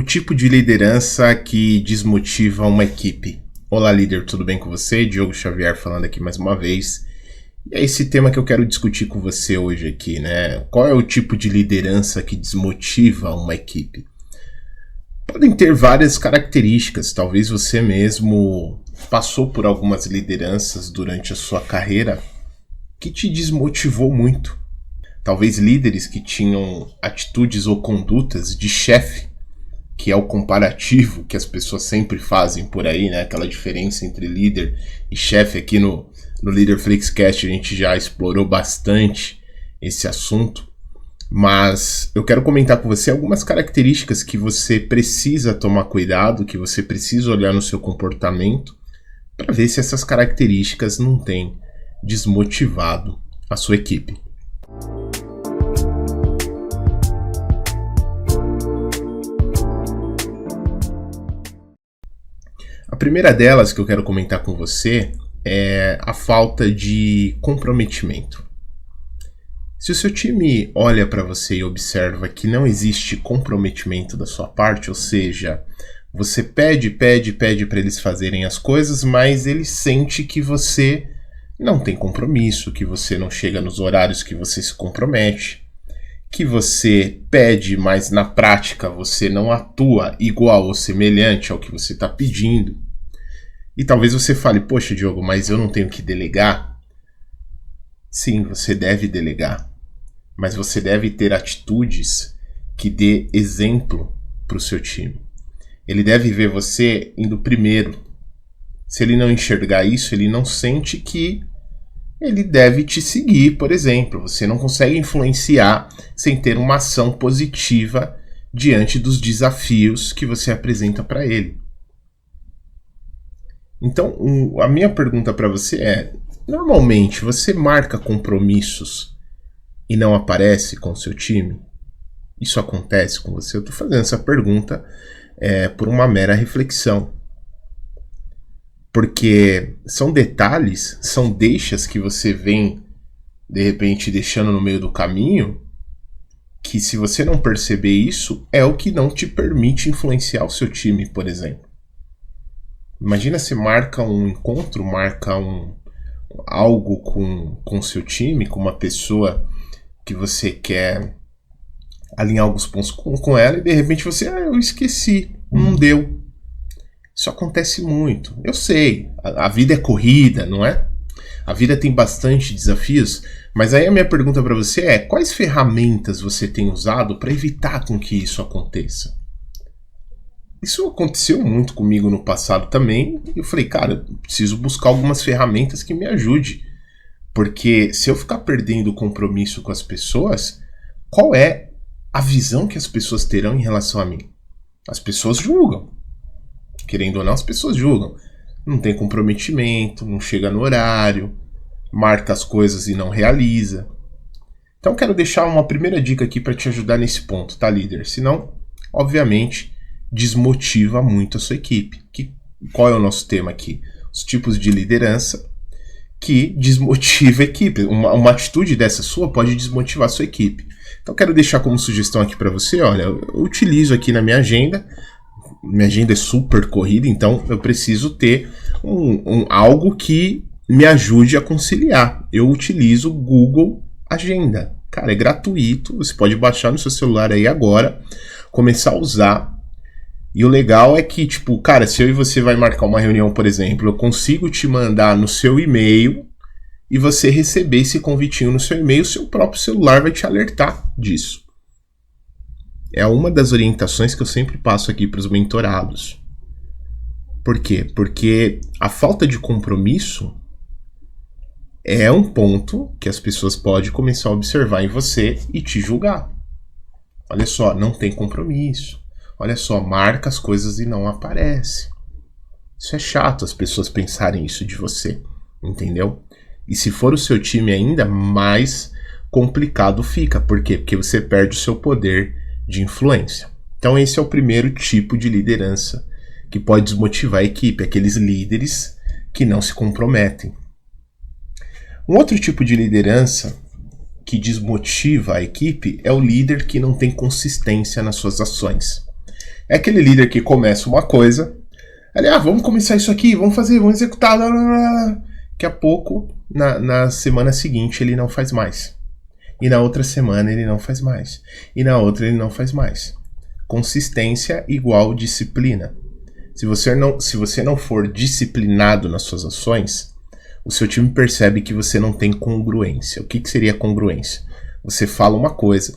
tipo de liderança que desmotiva uma equipe. Olá, líder, tudo bem com você? Diogo Xavier falando aqui mais uma vez. E é esse tema que eu quero discutir com você hoje aqui, né? Qual é o tipo de liderança que desmotiva uma equipe? Podem ter várias características, talvez você mesmo passou por algumas lideranças durante a sua carreira que te desmotivou muito. Talvez líderes que tinham atitudes ou condutas de chefe, que é o comparativo que as pessoas sempre fazem por aí, né? Aquela diferença entre líder e chefe. Aqui no Leader Flixcast a gente já explorou bastante esse assunto, mas eu quero comentar com você algumas características que você precisa tomar cuidado, que você precisa olhar no seu comportamento para ver se essas características não têm desmotivado a sua equipe. A primeira delas que eu quero comentar com você é a falta de comprometimento. Se o seu time olha para você e observa que não existe comprometimento da sua parte, ou seja, você pede para eles fazerem as coisas, mas ele sente que você não tem compromisso, que você não chega nos horários que você se compromete, que você pede, mas na prática você não atua igual ou semelhante ao que você está pedindo. E talvez você fale, poxa, Diogo, mas eu não tenho que delegar? Sim, você deve delegar, mas você deve ter atitudes que dê exemplo para o seu time. Ele deve ver você indo primeiro. Se ele não enxergar isso, ele não sente que ele deve te seguir, por exemplo. Você não consegue influenciar sem ter uma ação positiva diante dos desafios que você apresenta para ele. Então, a minha pergunta para você é, normalmente você marca compromissos e não aparece com o seu time? Isso acontece com você? Eu estou fazendo essa pergunta por uma mera reflexão. Porque são detalhes, são deixas que você vem, de repente, deixando no meio do caminho, que se você não perceber isso, é o que não te permite influenciar o seu time, por exemplo. Imagina se marca um encontro, marca algo com o seu time, com uma pessoa que você quer alinhar alguns pontos com ela e de repente você, eu esqueci, não deu. Isso acontece muito. Eu sei, a vida é corrida, não é? A vida tem bastante desafios, mas aí a minha pergunta para você é, quais ferramentas você tem usado para evitar com que isso aconteça? Isso aconteceu muito comigo no passado também, e eu falei, cara, eu preciso buscar algumas ferramentas que me ajudem, porque se eu ficar perdendo o compromisso com as pessoas, qual é a visão que as pessoas terão em relação a mim? As pessoas julgam. Querendo ou não, as pessoas julgam. Não tem comprometimento, não chega no horário, marca as coisas e não realiza. Então quero deixar uma primeira dica aqui para te ajudar nesse ponto, tá, líder? Senão, obviamente, desmotiva muito a sua equipe. Qual é o nosso tema aqui? Os tipos de liderança que desmotiva a equipe. Uma atitude dessa sua pode desmotivar a sua equipe. Então quero deixar como sugestão aqui para você, olha, eu utilizo aqui na minha agenda. Minha agenda é super corrida, então eu preciso ter algo que me ajude a conciliar. Eu utilizo o Google Agenda. Cara, é gratuito, você pode baixar no seu celular aí agora, começar a usar. E o legal é que, tipo, cara, se eu e você vai marcar uma reunião, por exemplo, eu consigo te mandar no seu e-mail e você receber esse convitinho no seu e-mail, seu próprio celular vai te alertar disso. É uma das orientações que eu sempre passo aqui para os mentorados. Por quê? Porque a falta de compromisso é um ponto que as pessoas podem começar a observar em você e te julgar. Olha só, não tem compromisso. Olha só, marca as coisas e não aparece. Isso é chato as pessoas pensarem isso de você, entendeu? E se for o seu time ainda, mais complicado fica. Por quê? Porque você perde o seu poder de influência. Então esse é o primeiro tipo de liderança que pode desmotivar a equipe, aqueles líderes que não se comprometem. Um outro tipo de liderança que desmotiva a equipe é o líder que não tem consistência nas suas ações. É aquele líder que começa uma coisa, ele, vamos começar isso aqui, vamos fazer, vamos executar, blá, blá, blá. Daqui a pouco, na semana seguinte, ele não faz mais. E na outra semana ele não faz mais. E na outra ele não faz mais. Consistência igual disciplina. Se você não for disciplinado nas suas ações, o seu time percebe que você não tem congruência. O que seria congruência? Você fala uma coisa,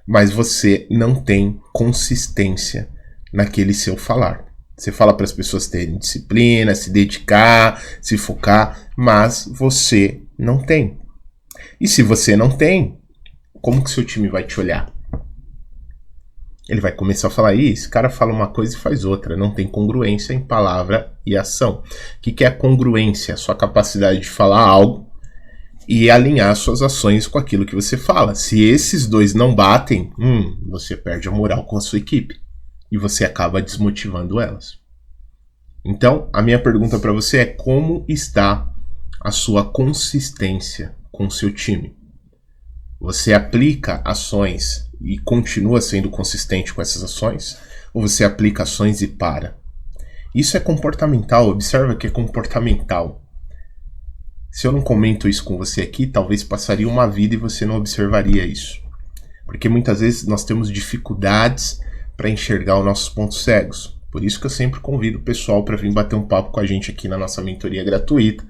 mas você não tem consistência naquele seu falar. Você fala para as pessoas terem disciplina, se dedicar, se focar, mas você não tem. E se você não tem, como que seu time vai te olhar? Ele vai começar a falar, esse cara fala uma coisa e faz outra, não tem congruência em palavra e ação. O que é a congruência? A sua capacidade de falar algo e alinhar suas ações com aquilo que você fala. Se esses dois não batem, você perde a moral com a sua equipe e você acaba desmotivando elas. Então, a minha pergunta para você é como está a sua consistência com o seu time? Você aplica ações e continua sendo consistente com essas ações? Ou você aplica ações e para? Isso é comportamental, observa que é comportamental. Se eu não comento isso com você aqui, talvez passaria uma vida e você não observaria isso. Porque muitas vezes nós temos dificuldades para enxergar os nossos pontos cegos. Por isso que eu sempre convido o pessoal para vir bater um papo com a gente aqui na nossa mentoria gratuita,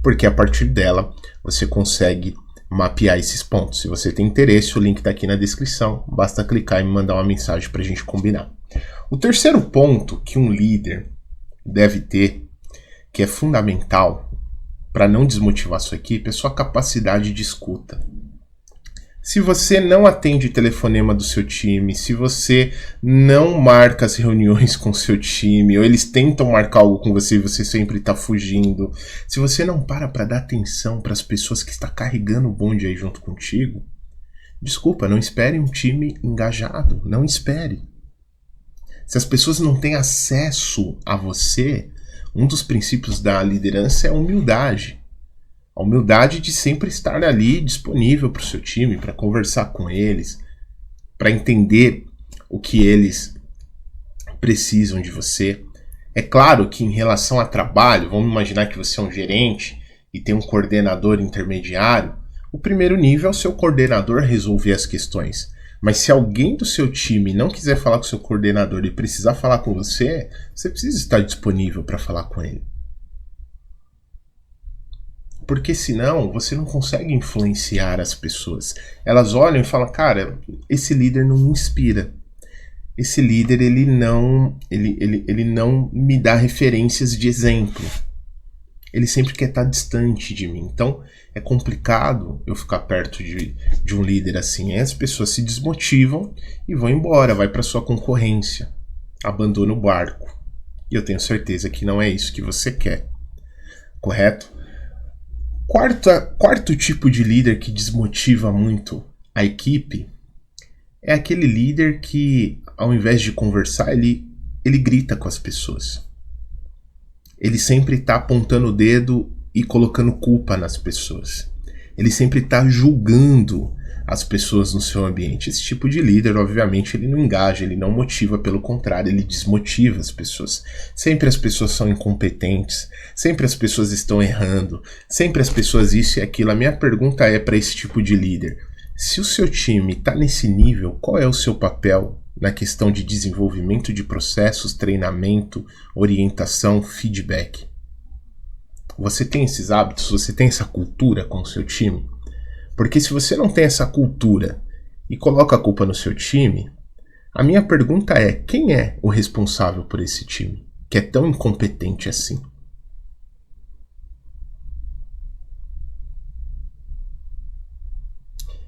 porque a partir dela você consegue mapear esses pontos. Se você tem interesse, o link está aqui na descrição, basta clicar e me mandar uma mensagem para a gente combinar. O terceiro ponto que um líder deve ter, que é fundamental para não desmotivar sua equipe, é sua capacidade de escuta. Se você não atende telefonema do seu time, se você não marca as reuniões com o seu time, ou eles tentam marcar algo com você e você sempre está fugindo, se você não para dar atenção para as pessoas que estão carregando o bonde aí junto contigo, desculpa, não espere um time engajado, não espere. Se as pessoas não têm acesso a você, um dos princípios da liderança é a humildade. A humildade de sempre estar ali disponível para o seu time, para conversar com eles, para entender o que eles precisam de você. É claro que em relação a trabalho, vamos imaginar que você é um gerente e tem um coordenador intermediário, o primeiro nível é o seu coordenador resolver as questões. Mas se alguém do seu time não quiser falar com o seu coordenador e precisar falar com você, você precisa estar disponível para falar com ele. Porque senão você não consegue influenciar as pessoas. Elas olham e falam, cara, esse líder não me inspira. Esse líder ele não me dá referências de exemplo. Ele sempre quer estar distante de mim. Então é complicado eu ficar perto de um líder assim. As pessoas se desmotivam e vão embora, vai para sua concorrência, abandona o barco. E eu tenho certeza que não é isso que você quer. Correto? Quarto tipo de líder que desmotiva muito a equipe é aquele líder que, ao invés de conversar, ele grita com as pessoas. Ele sempre está apontando o dedo e colocando culpa nas pessoas. Ele sempre está julgando as pessoas no seu ambiente. Esse tipo de líder, obviamente, ele não engaja, ele não motiva, pelo contrário, ele desmotiva as pessoas. Sempre as pessoas são incompetentes, sempre as pessoas estão errando, sempre as pessoas isso e aquilo. A minha pergunta é para esse tipo de líder: se o seu time está nesse nível, qual é o seu papel na questão de desenvolvimento de processos, treinamento, orientação, feedback? Você tem esses hábitos? Você tem essa cultura com o seu time? Porque se você não tem essa cultura e coloca a culpa no seu time, a minha pergunta é, quem é o responsável por esse time, que é tão incompetente assim?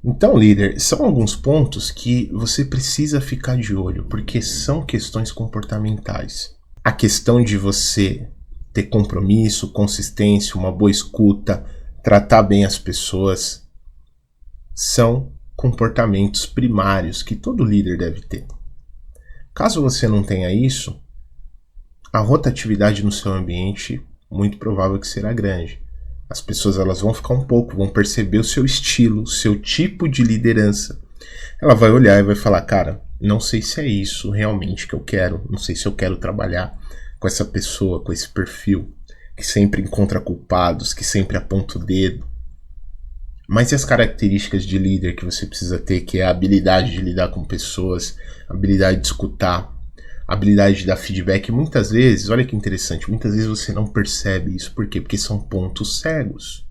Então, líder, são alguns pontos que você precisa ficar de olho, porque são questões comportamentais. A questão de você ter compromisso, consistência, uma boa escuta, tratar bem as pessoas, são comportamentos primários que todo líder deve ter. Caso você não tenha isso, a rotatividade no seu ambiente muito provável que será grande. As pessoas elas vão ficar um pouco, vão perceber o seu estilo, o seu tipo de liderança. Ela vai olhar e vai falar, cara, não sei se é isso realmente que eu quero, não sei se eu quero trabalhar com essa pessoa, com esse perfil, que sempre encontra culpados, que sempre aponta o dedo. Mas e as características de líder que você precisa ter, que é a habilidade de lidar com pessoas, a habilidade de escutar, a habilidade de dar feedback? Muitas vezes, olha que interessante, muitas vezes você não percebe isso. Por quê? Porque são pontos cegos.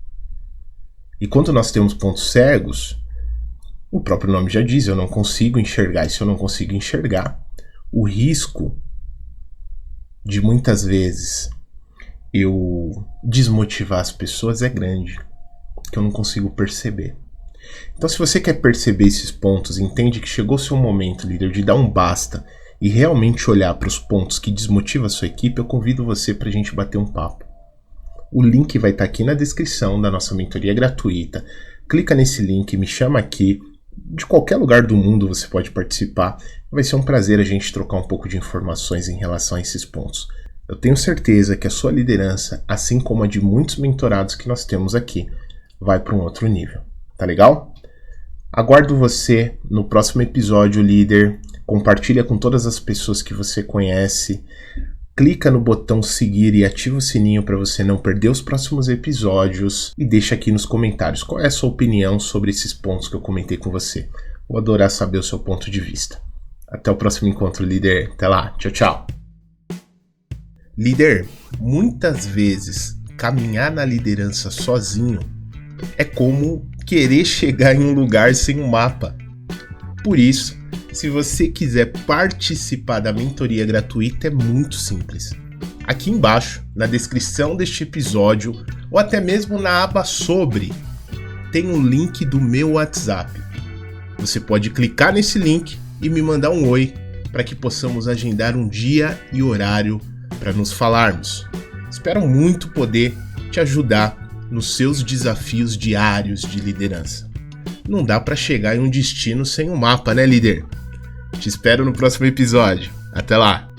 E quando nós temos pontos cegos, o próprio nome já diz, eu não consigo enxergar. E se eu não consigo enxergar, o risco de muitas vezes eu desmotivar as pessoas é grande, que eu não consigo perceber. Então, se você quer perceber esses pontos, entende que chegou o seu momento, líder, de dar um basta e realmente olhar para os pontos que desmotivam a sua equipe, eu convido você para a gente bater um papo. O link vai estar aqui na descrição da nossa mentoria gratuita. Clica nesse link, me chama aqui. De qualquer lugar do mundo você pode participar. Vai ser um prazer a gente trocar um pouco de informações em relação a esses pontos. Eu tenho certeza que a sua liderança, assim como a de muitos mentorados que nós temos aqui, vai para um outro nível. Tá legal? Aguardo você no próximo episódio, líder. Compartilha com todas as pessoas que você conhece. Clica no botão seguir e ativa o sininho para você não perder os próximos episódios. E deixa aqui nos comentários qual é a sua opinião sobre esses pontos que eu comentei com você. Vou adorar saber o seu ponto de vista. Até o próximo encontro, líder. Até lá. Tchau, tchau. Líder, muitas vezes caminhar na liderança sozinho é como querer chegar em um lugar sem um mapa. Por isso, se você quiser participar da mentoria gratuita, é muito simples. Aqui embaixo, na descrição deste episódio, ou até mesmo na aba sobre, tem um link do meu WhatsApp. Você pode clicar nesse link e me mandar um oi para que possamos agendar um dia e horário para nos falarmos. Espero muito poder te ajudar nos seus desafios diários de liderança. Não dá para chegar em um destino sem um mapa, né, líder? Te espero no próximo episódio. Até lá!